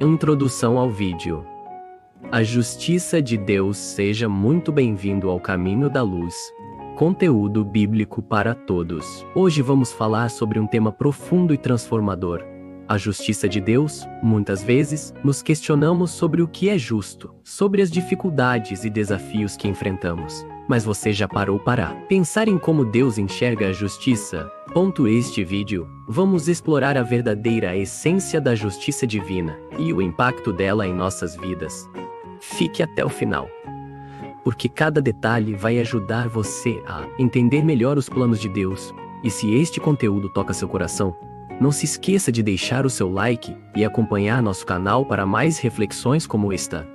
Introdução ao vídeo. A justiça de Deus. Seja muito bem-vindo ao Caminho da Luz. Conteúdo bíblico para todos. Hoje vamos falar sobre um tema profundo e transformador. A justiça de Deus. Muitas vezes, nos questionamos sobre o que é justo, sobre as dificuldades e desafios que enfrentamos. Mas você já parou para pensar em como Deus enxerga a justiça? Este vídeo, vamos explorar a verdadeira essência da justiça divina e o impacto dela em nossas vidas. Fique até o final, porque cada detalhe vai ajudar você a entender melhor os planos de Deus. E se este conteúdo toca seu coração, não se esqueça de deixar o seu like e acompanhar nosso canal para mais reflexões como esta.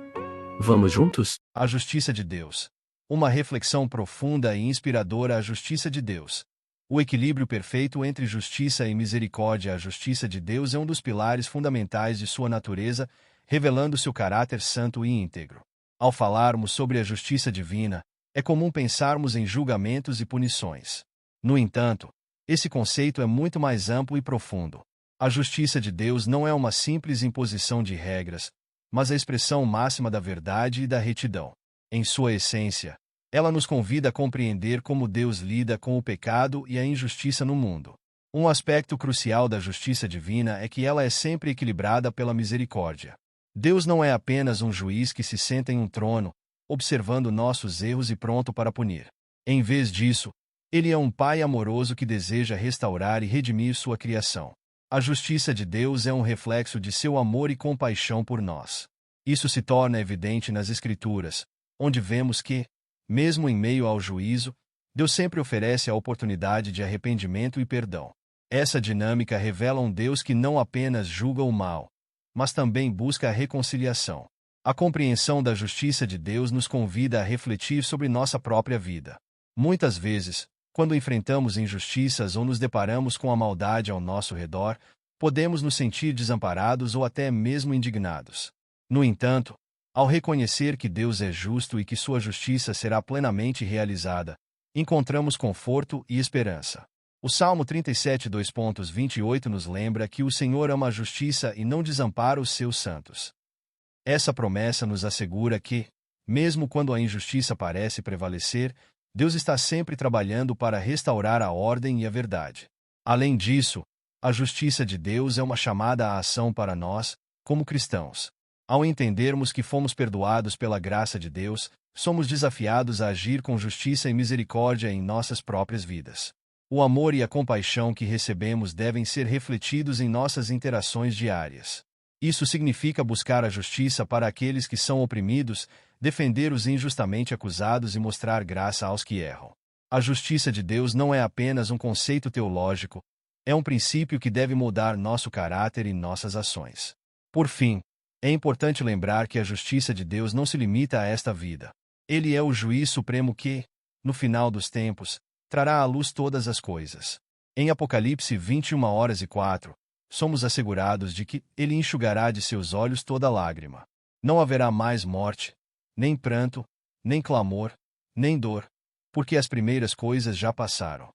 Vamos juntos? A justiça de Deus. Uma reflexão profunda e inspiradora. A justiça de Deus. O equilíbrio perfeito entre justiça e misericórdia. A justiça de Deus é um dos pilares fundamentais de sua natureza, revelando seu caráter santo e íntegro. Ao falarmos sobre a justiça divina, é comum pensarmos em julgamentos e punições. No entanto, esse conceito é muito mais amplo e profundo. A justiça de Deus não é uma simples imposição de regras, mas a expressão máxima da verdade e da retidão. Em sua essência, ela nos convida a compreender como Deus lida com o pecado e a injustiça no mundo. Um aspecto crucial da justiça divina é que ela é sempre equilibrada pela misericórdia. Deus não é apenas um juiz que se senta em um trono, observando nossos erros e pronto para punir. Em vez disso, Ele é um Pai amoroso que deseja restaurar e redimir sua criação. A justiça de Deus é um reflexo de seu amor e compaixão por nós. Isso se torna evidente nas Escrituras, onde vemos que, mesmo em meio ao juízo, Deus sempre oferece a oportunidade de arrependimento e perdão. Essa dinâmica revela um Deus que não apenas julga o mal, mas também busca a reconciliação. A compreensão da justiça de Deus nos convida a refletir sobre nossa própria vida. Muitas vezes, quando enfrentamos injustiças ou nos deparamos com a maldade ao nosso redor, podemos nos sentir desamparados ou até mesmo indignados. No entanto, ao reconhecer que Deus é justo e que sua justiça será plenamente realizada, encontramos conforto e esperança. O Salmo 37, 2.28 nos lembra que o Senhor ama a justiça e não desampara os seus santos. Essa promessa nos assegura que, mesmo quando a injustiça parece prevalecer, Deus está sempre trabalhando para restaurar a ordem e a verdade. Além disso, a justiça de Deus é uma chamada à ação para nós, como cristãos. Ao entendermos que fomos perdoados pela graça de Deus, somos desafiados a agir com justiça e misericórdia em nossas próprias vidas. O amor e a compaixão que recebemos devem ser refletidos em nossas interações diárias. Isso significa buscar a justiça para aqueles que são oprimidos, defender os injustamente acusados e mostrar graça aos que erram. A justiça de Deus não é apenas um conceito teológico, é um princípio que deve moldar nosso caráter e nossas ações. Por fim, é importante lembrar que a justiça de Deus não se limita a esta vida. Ele é o juiz supremo que, no final dos tempos, trará à luz todas as coisas. Em Apocalipse 21:04, somos assegurados de que Ele enxugará de seus olhos toda lágrima. Não haverá mais morte, nem pranto, nem clamor, nem dor, porque as primeiras coisas já passaram.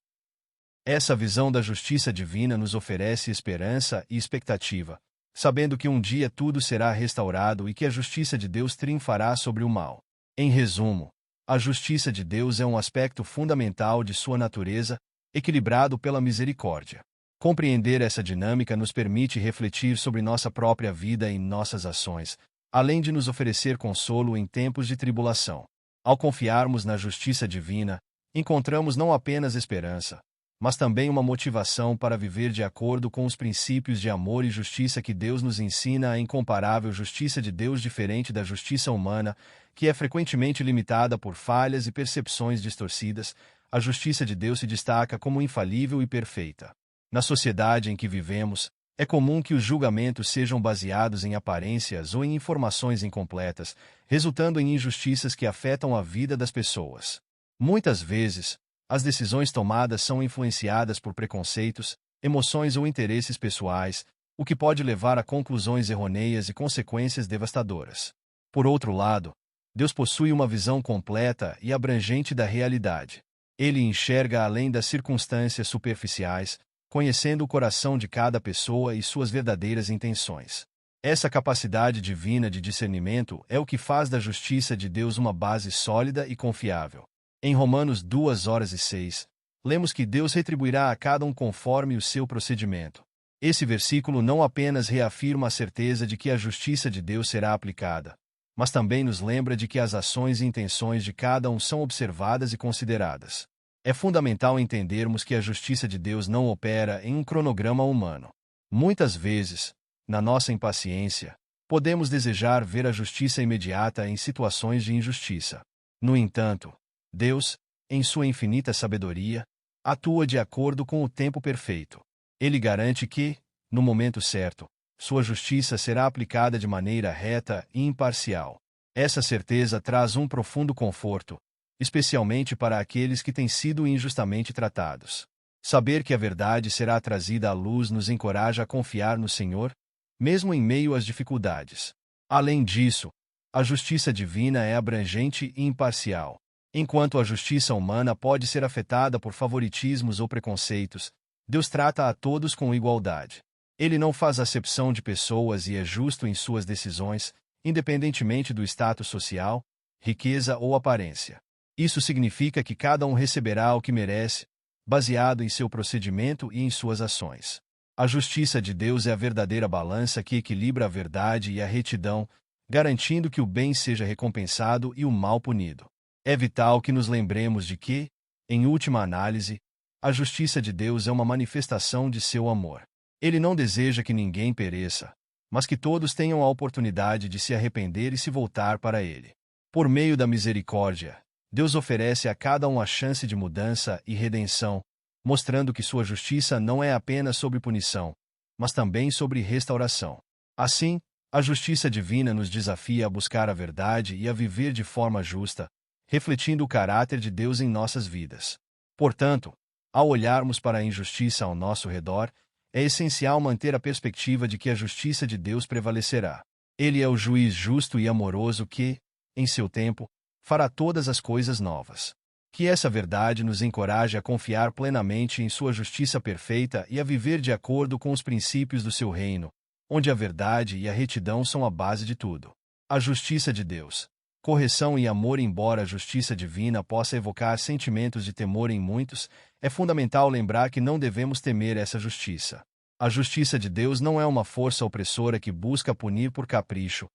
Essa visão da justiça divina nos oferece esperança e expectativa, sabendo que um dia tudo será restaurado e que a justiça de Deus triunfará sobre o mal. Em resumo, a justiça de Deus é um aspecto fundamental de sua natureza, equilibrado pela misericórdia. Compreender essa dinâmica nos permite refletir sobre nossa própria vida e nossas ações, além de nos oferecer consolo em tempos de tribulação. Ao confiarmos na justiça divina, encontramos não apenas esperança, mas também uma motivação para viver de acordo com os princípios de amor e justiça que Deus nos ensina. A incomparável justiça de Deus, diferente da justiça humana, que é frequentemente limitada por falhas e percepções distorcidas, a justiça de Deus se destaca como infalível e perfeita. Na sociedade em que vivemos, é comum que os julgamentos sejam baseados em aparências ou em informações incompletas, resultando em injustiças que afetam a vida das pessoas. Muitas vezes, as decisões tomadas são influenciadas por preconceitos, emoções ou interesses pessoais, o que pode levar a conclusões errôneas e consequências devastadoras. Por outro lado, Deus possui uma visão completa e abrangente da realidade. Ele enxerga além das circunstâncias superficiais, conhecendo o coração de cada pessoa e suas verdadeiras intenções. Essa capacidade divina de discernimento é o que faz da justiça de Deus uma base sólida e confiável. Em Romanos 2:6, lemos que Deus retribuirá a cada um conforme o seu procedimento. Esse versículo não apenas reafirma a certeza de que a justiça de Deus será aplicada, mas também nos lembra de que as ações e intenções de cada um são observadas e consideradas. É fundamental entendermos que a justiça de Deus não opera em um cronograma humano. Muitas vezes, na nossa impaciência, podemos desejar ver a justiça imediata em situações de injustiça. No entanto, Deus, em sua infinita sabedoria, atua de acordo com o tempo perfeito. Ele garante que, no momento certo, sua justiça será aplicada de maneira reta e imparcial. Essa certeza traz um profundo conforto, especialmente para aqueles que têm sido injustamente tratados. Saber que a verdade será trazida à luz nos encoraja a confiar no Senhor, mesmo em meio às dificuldades. Além disso, a justiça divina é abrangente e imparcial. Enquanto a justiça humana pode ser afetada por favoritismos ou preconceitos, Deus trata a todos com igualdade. Ele não faz acepção de pessoas e é justo em suas decisões, independentemente do status social, riqueza ou aparência. Isso significa que cada um receberá o que merece, baseado em seu procedimento e em suas ações. A justiça de Deus é a verdadeira balança que equilibra a verdade e a retidão, garantindo que o bem seja recompensado e o mal punido. É vital que nos lembremos de que, em última análise, a justiça de Deus é uma manifestação de seu amor. Ele não deseja que ninguém pereça, mas que todos tenham a oportunidade de se arrepender e se voltar para Ele. Por meio da misericórdia, Deus oferece a cada um a chance de mudança e redenção, mostrando que sua justiça não é apenas sobre punição, mas também sobre restauração. Assim, a justiça divina nos desafia a buscar a verdade e a viver de forma justa, refletindo o caráter de Deus em nossas vidas. Portanto, ao olharmos para a injustiça ao nosso redor, é essencial manter a perspectiva de que a justiça de Deus prevalecerá. Ele é o juiz justo e amoroso que, em seu tempo, fará todas as coisas novas. Que essa verdade nos encoraje a confiar plenamente em sua justiça perfeita e a viver de acordo com os princípios do seu reino, onde a verdade e a retidão são a base de tudo. A justiça de Deus. Correção e amor. Embora a justiça divina possa evocar sentimentos de temor em muitos, é fundamental lembrar que não devemos temer essa justiça. A justiça de Deus não é uma força opressora que busca punir por capricho,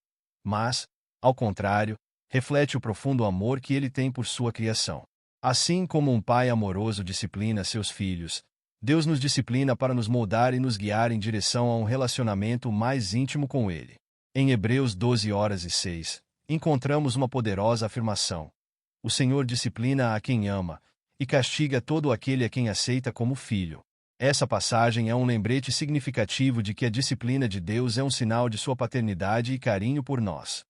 mas, ao contrário, reflete o profundo amor que ele tem por sua criação. Assim como um pai amoroso disciplina seus filhos, Deus nos disciplina para nos moldar e nos guiar em direção a um relacionamento mais íntimo com Ele. Em Hebreus 12:6, encontramos uma poderosa afirmação: o Senhor disciplina a quem ama, e castiga todo aquele a quem aceita como filho. Essa passagem é um lembrete significativo de que a disciplina de Deus é um sinal de sua paternidade e carinho por nós.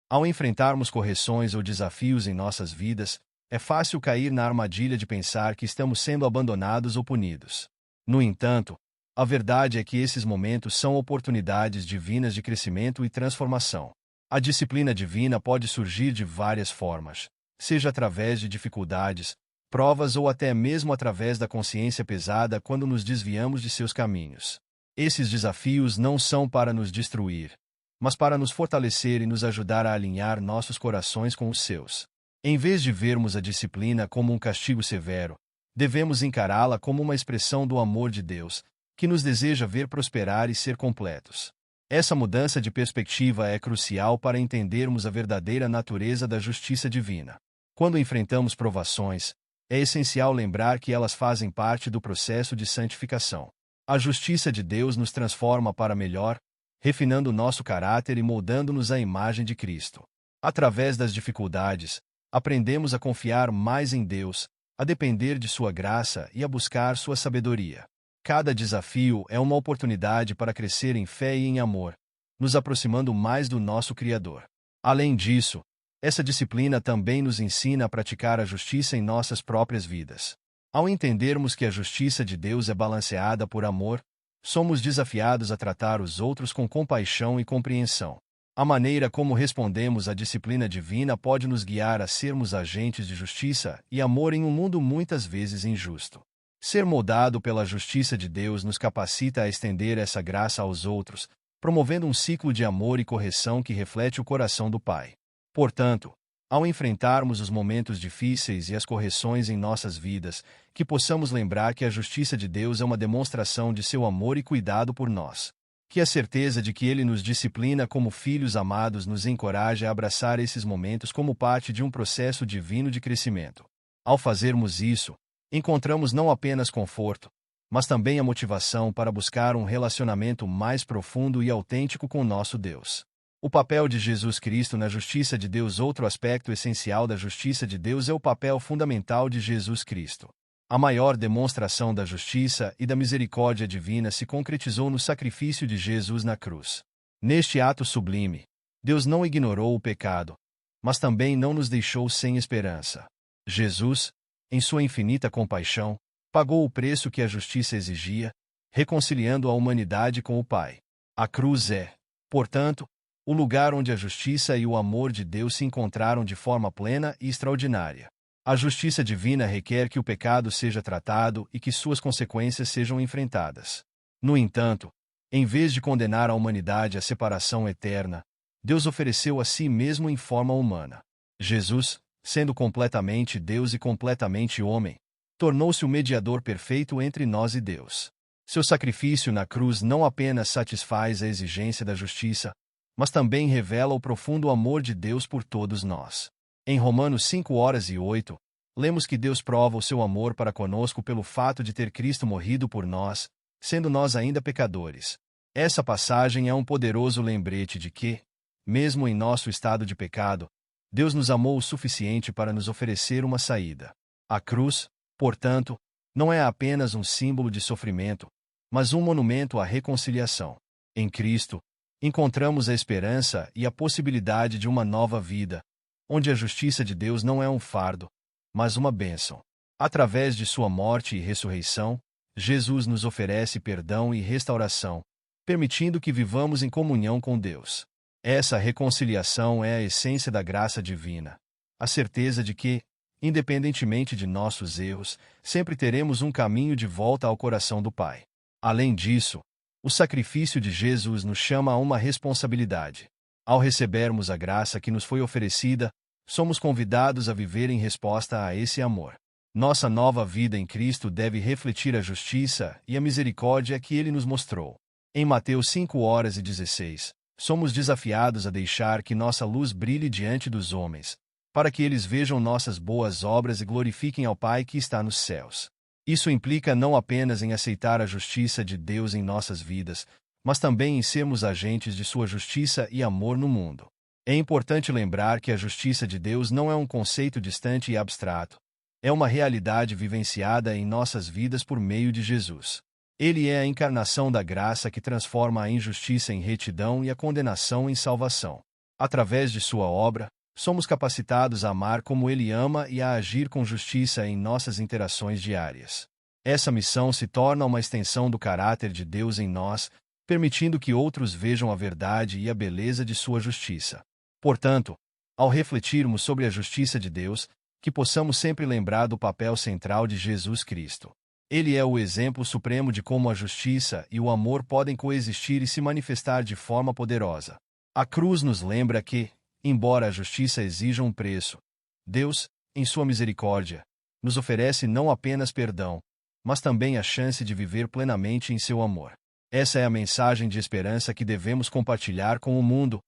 Ao enfrentarmos correções ou desafios em nossas vidas, é fácil cair na armadilha de pensar que estamos sendo abandonados ou punidos. No entanto, a verdade é que esses momentos são oportunidades divinas de crescimento e transformação. A disciplina divina pode surgir de várias formas, seja através de dificuldades, provas ou até mesmo através da consciência pesada quando nos desviamos de seus caminhos. Esses desafios não são para nos destruir, mas para nos fortalecer e nos ajudar a alinhar nossos corações com os seus. Em vez de vermos a disciplina como um castigo severo, devemos encará-la como uma expressão do amor de Deus, que nos deseja ver prosperar e ser completos. Essa mudança de perspectiva é crucial para entendermos a verdadeira natureza da justiça divina. Quando enfrentamos provações, é essencial lembrar que elas fazem parte do processo de santificação. A justiça de Deus nos transforma para melhor, refinando nosso caráter e moldando-nos à imagem de Cristo. Através das dificuldades, aprendemos a confiar mais em Deus, a depender de sua graça e a buscar sua sabedoria. Cada desafio é uma oportunidade para crescer em fé e em amor, nos aproximando mais do nosso Criador. Além disso, essa disciplina também nos ensina a praticar a justiça em nossas próprias vidas. Ao entendermos que a justiça de Deus é balanceada por amor, somos desafiados a tratar os outros com compaixão e compreensão. A maneira como respondemos à disciplina divina pode nos guiar a sermos agentes de justiça e amor em um mundo muitas vezes injusto. Ser moldado pela justiça de Deus nos capacita a estender essa graça aos outros, promovendo um ciclo de amor e correção que reflete o coração do Pai. Portanto, ao enfrentarmos os momentos difíceis e as correções em nossas vidas, que possamos lembrar que a justiça de Deus é uma demonstração de seu amor e cuidado por nós. Que a certeza de que Ele nos disciplina como filhos amados nos encoraje a abraçar esses momentos como parte de um processo divino de crescimento. Ao fazermos isso, encontramos não apenas conforto, mas também a motivação para buscar um relacionamento mais profundo e autêntico com nosso Deus. O papel de Jesus Cristo na justiça de Deus. Outro aspecto essencial da justiça de Deus é o papel fundamental de Jesus Cristo. A maior demonstração da justiça e da misericórdia divina se concretizou no sacrifício de Jesus na cruz. Neste ato sublime, Deus não ignorou o pecado, mas também não nos deixou sem esperança. Jesus, em sua infinita compaixão, pagou o preço que a justiça exigia, reconciliando a humanidade com o Pai. A cruz é, portanto, o lugar onde a justiça e o amor de Deus se encontraram de forma plena e extraordinária. A justiça divina requer que o pecado seja tratado e que suas consequências sejam enfrentadas. No entanto, em vez de condenar a humanidade à separação eterna, Deus ofereceu a si mesmo em forma humana. Jesus, sendo completamente Deus e completamente homem, tornou-se o mediador perfeito entre nós e Deus. Seu sacrifício na cruz não apenas satisfaz a exigência da justiça, mas também revela o profundo amor de Deus por todos nós. Em Romanos 5:8, lemos que Deus prova o seu amor para conosco pelo fato de ter Cristo morrido por nós, sendo nós ainda pecadores. Essa passagem é um poderoso lembrete de que, mesmo em nosso estado de pecado, Deus nos amou o suficiente para nos oferecer uma saída. A cruz, portanto, não é apenas um símbolo de sofrimento, mas um monumento à reconciliação. Em Cristo, encontramos a esperança e a possibilidade de uma nova vida, onde a justiça de Deus não é um fardo, mas uma bênção. Através de sua morte e ressurreição, Jesus nos oferece perdão e restauração, permitindo que vivamos em comunhão com Deus. Essa reconciliação é a essência da graça divina, a certeza de que, independentemente de nossos erros, sempre teremos um caminho de volta ao coração do Pai. Além disso, o sacrifício de Jesus nos chama a uma responsabilidade. Ao recebermos a graça que nos foi oferecida, somos convidados a viver em resposta a esse amor. Nossa nova vida em Cristo deve refletir a justiça e a misericórdia que Ele nos mostrou. Em Mateus 5:16, somos desafiados a deixar que nossa luz brilhe diante dos homens, para que eles vejam nossas boas obras e glorifiquem ao Pai que está nos céus. Isso implica não apenas em aceitar a justiça de Deus em nossas vidas, mas também em sermos agentes de sua justiça e amor no mundo. É importante lembrar que a justiça de Deus não é um conceito distante e abstrato. É uma realidade vivenciada em nossas vidas por meio de Jesus. Ele é a encarnação da graça que transforma a injustiça em retidão e a condenação em salvação. Através de sua obra, somos capacitados a amar como Ele ama e a agir com justiça em nossas interações diárias. Essa missão se torna uma extensão do caráter de Deus em nós, permitindo que outros vejam a verdade e a beleza de sua justiça. Portanto, ao refletirmos sobre a justiça de Deus, que possamos sempre lembrar do papel central de Jesus Cristo. Ele é o exemplo supremo de como a justiça e o amor podem coexistir e se manifestar de forma poderosa. A cruz nos lembra que, embora a justiça exija um preço, Deus, em sua misericórdia, nos oferece não apenas perdão, mas também a chance de viver plenamente em seu amor. Essa é a mensagem de esperança que devemos compartilhar com o mundo,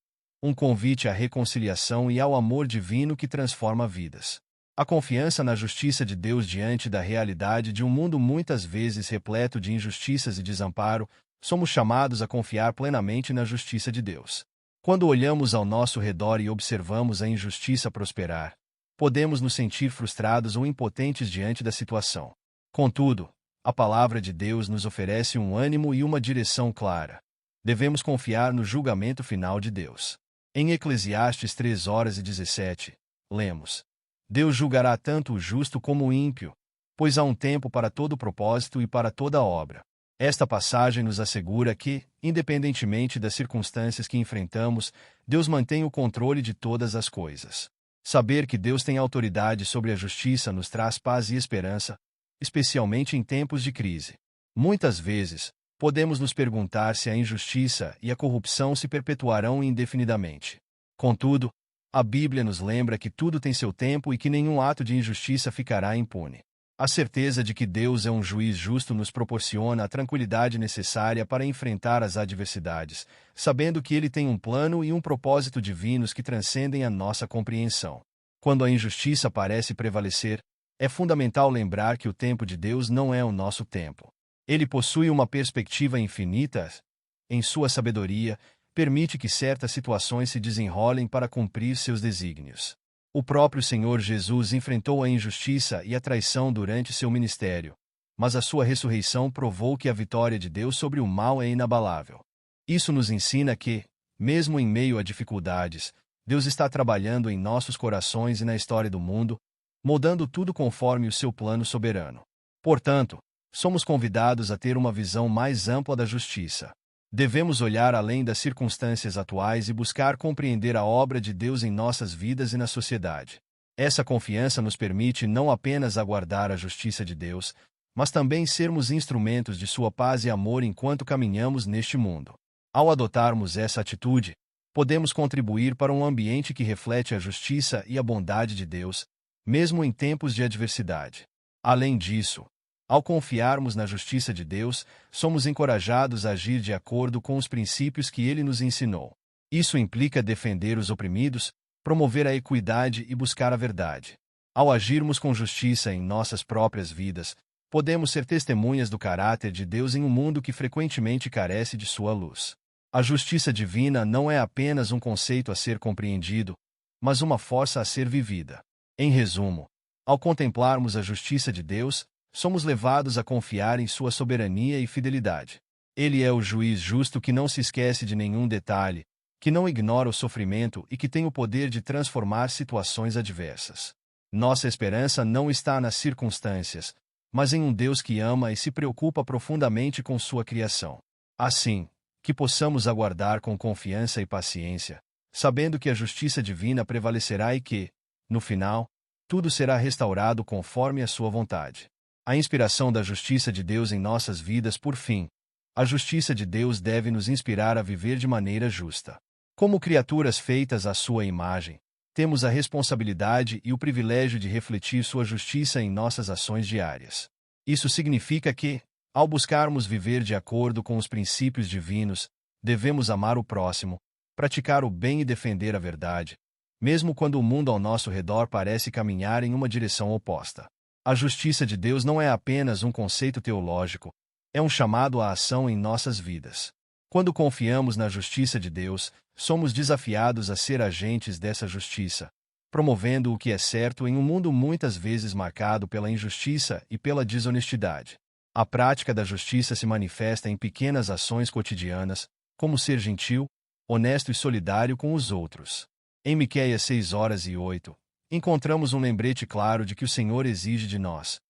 um convite à reconciliação e ao amor divino que transforma vidas. A confiança na justiça de Deus diante da realidade de um mundo muitas vezes repleto de injustiças e desamparo, somos chamados a confiar plenamente na justiça de Deus. Quando olhamos ao nosso redor e observamos a injustiça prosperar, podemos nos sentir frustrados ou impotentes diante da situação. Contudo, a palavra de Deus nos oferece um ânimo e uma direção clara. Devemos confiar no julgamento final de Deus. Em Eclesiastes 3:17, lemos: Deus julgará tanto o justo como o ímpio, pois há um tempo para todo propósito e para toda obra. Esta passagem nos assegura que, independentemente das circunstâncias que enfrentamos, Deus mantém o controle de todas as coisas. Saber que Deus tem autoridade sobre a justiça nos traz paz e esperança, especialmente em tempos de crise. Muitas vezes, podemos nos perguntar se a injustiça e a corrupção se perpetuarão indefinidamente. Contudo, a Bíblia nos lembra que tudo tem seu tempo e que nenhum ato de injustiça ficará impune. A certeza de que Deus é um juiz justo nos proporciona a tranquilidade necessária para enfrentar as adversidades, sabendo que Ele tem um plano e um propósito divinos que transcendem a nossa compreensão. Quando a injustiça parece prevalecer, é fundamental lembrar que o tempo de Deus não é o nosso tempo. Ele possui uma perspectiva infinita. Em sua sabedoria, permite que certas situações se desenrolem para cumprir seus desígnios. O próprio Senhor Jesus enfrentou a injustiça e a traição durante seu ministério, mas a sua ressurreição provou que a vitória de Deus sobre o mal é inabalável. Isso nos ensina que, mesmo em meio a dificuldades, Deus está trabalhando em nossos corações e na história do mundo, moldando tudo conforme o seu plano soberano. Portanto, somos convidados a ter uma visão mais ampla da justiça. Devemos olhar além das circunstâncias atuais e buscar compreender a obra de Deus em nossas vidas e na sociedade. Essa confiança nos permite não apenas aguardar a justiça de Deus, mas também sermos instrumentos de sua paz e amor enquanto caminhamos neste mundo. Ao adotarmos essa atitude, podemos contribuir para um ambiente que reflete a justiça e a bondade de Deus, mesmo em tempos de adversidade. Além disso, ao confiarmos na justiça de Deus, somos encorajados a agir de acordo com os princípios que Ele nos ensinou. Isso implica defender os oprimidos, promover a equidade e buscar a verdade. Ao agirmos com justiça em nossas próprias vidas, podemos ser testemunhas do caráter de Deus em um mundo que frequentemente carece de sua luz. A justiça divina não é apenas um conceito a ser compreendido, mas uma força a ser vivida. Em resumo, ao contemplarmos a justiça de Deus, somos levados a confiar em sua soberania e fidelidade. Ele é o juiz justo que não se esquece de nenhum detalhe, que não ignora o sofrimento e que tem o poder de transformar situações adversas. Nossa esperança não está nas circunstâncias, mas em um Deus que ama e se preocupa profundamente com sua criação. Assim, que possamos aguardar com confiança e paciência, sabendo que a justiça divina prevalecerá e que, no final, tudo será restaurado conforme a sua vontade. A inspiração da justiça de Deus em nossas vidas, por fim. A justiça de Deus deve nos inspirar a viver de maneira justa. Como criaturas feitas à sua imagem, temos a responsabilidade e o privilégio de refletir sua justiça em nossas ações diárias. Isso significa que, ao buscarmos viver de acordo com os princípios divinos, devemos amar o próximo, praticar o bem e defender a verdade, mesmo quando o mundo ao nosso redor parece caminhar em uma direção oposta. A justiça de Deus não é apenas um conceito teológico, é um chamado à ação em nossas vidas. Quando confiamos na justiça de Deus, somos desafiados a ser agentes dessa justiça, promovendo o que é certo em um mundo muitas vezes marcado pela injustiça e pela desonestidade. A prática da justiça se manifesta em pequenas ações cotidianas, como ser gentil, honesto e solidário com os outros. Em Miqueias 6:8, encontramos um lembrete claro de que o Senhor exige de nós.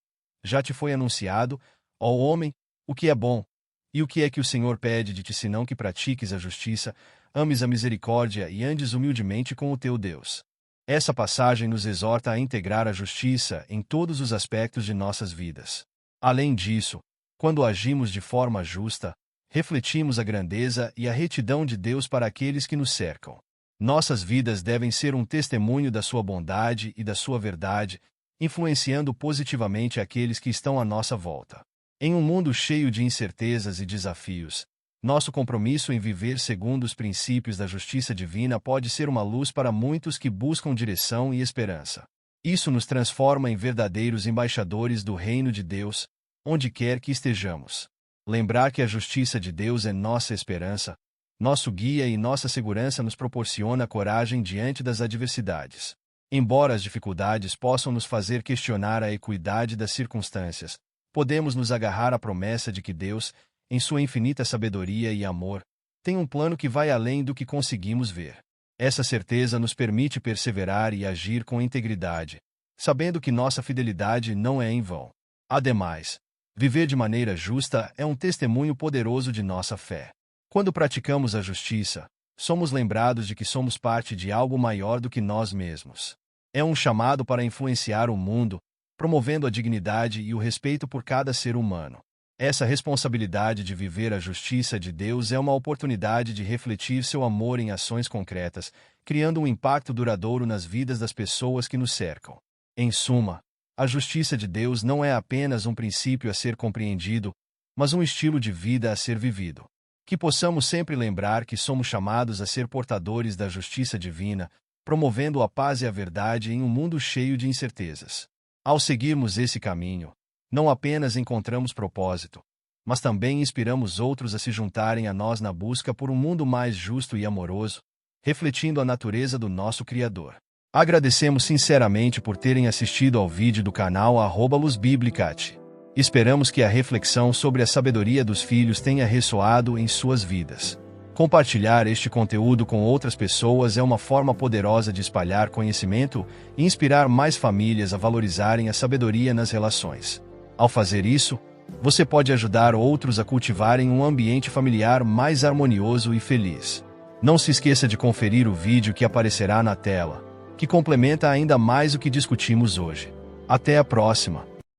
Já te foi anunciado, ó homem, o que é bom, e o que é que o Senhor pede de ti senão que pratiques a justiça, ames a misericórdia e andes humildemente com o teu Deus. Essa passagem nos exorta a integrar a justiça em todos os aspectos de nossas vidas. Além disso, quando agimos de forma justa, refletimos a grandeza e a retidão de Deus para aqueles que nos cercam. Nossas vidas devem ser um testemunho da sua bondade e da sua verdade, influenciando positivamente aqueles que estão à nossa volta. Em um mundo cheio de incertezas e desafios, nosso compromisso em viver segundo os princípios da justiça divina pode ser uma luz para muitos que buscam direção e esperança. Isso nos transforma em verdadeiros embaixadores do reino de Deus, onde quer que estejamos. Lembrar que a justiça de Deus é nossa esperança, nosso guia e nossa segurança nos proporciona coragem diante das adversidades. Embora as dificuldades possam nos fazer questionar a equidade das circunstâncias, podemos nos agarrar à promessa de que Deus, em sua infinita sabedoria e amor, tem um plano que vai além do que conseguimos ver. Essa certeza nos permite perseverar e agir com integridade, sabendo que nossa fidelidade não é em vão. Ademais, viver de maneira justa é um testemunho poderoso de nossa fé. Quando praticamos a justiça, somos lembrados de que somos parte de algo maior do que nós mesmos. É um chamado para influenciar o mundo, promovendo a dignidade e o respeito por cada ser humano. Essa responsabilidade de viver a justiça de Deus é uma oportunidade de refletir seu amor em ações concretas, criando um impacto duradouro nas vidas das pessoas que nos cercam. Em suma, a justiça de Deus não é apenas um princípio a ser compreendido, mas um estilo de vida a ser vivido. Que possamos sempre lembrar que somos chamados a ser portadores da justiça divina, promovendo a paz e a verdade em um mundo cheio de incertezas. Ao seguirmos esse caminho, não apenas encontramos propósito, mas também inspiramos outros a se juntarem a nós na busca por um mundo mais justo e amoroso, refletindo a natureza do nosso Criador. Agradecemos sinceramente por terem assistido ao vídeo do canal @luzbiblicat. Esperamos que a reflexão sobre a sabedoria dos filhos tenha ressoado em suas vidas. Compartilhar este conteúdo com outras pessoas é uma forma poderosa de espalhar conhecimento e inspirar mais famílias a valorizarem a sabedoria nas relações. Ao fazer isso, você pode ajudar outros a cultivarem um ambiente familiar mais harmonioso e feliz. Não se esqueça de conferir o vídeo que aparecerá na tela, que complementa ainda mais o que discutimos hoje. Até a próxima!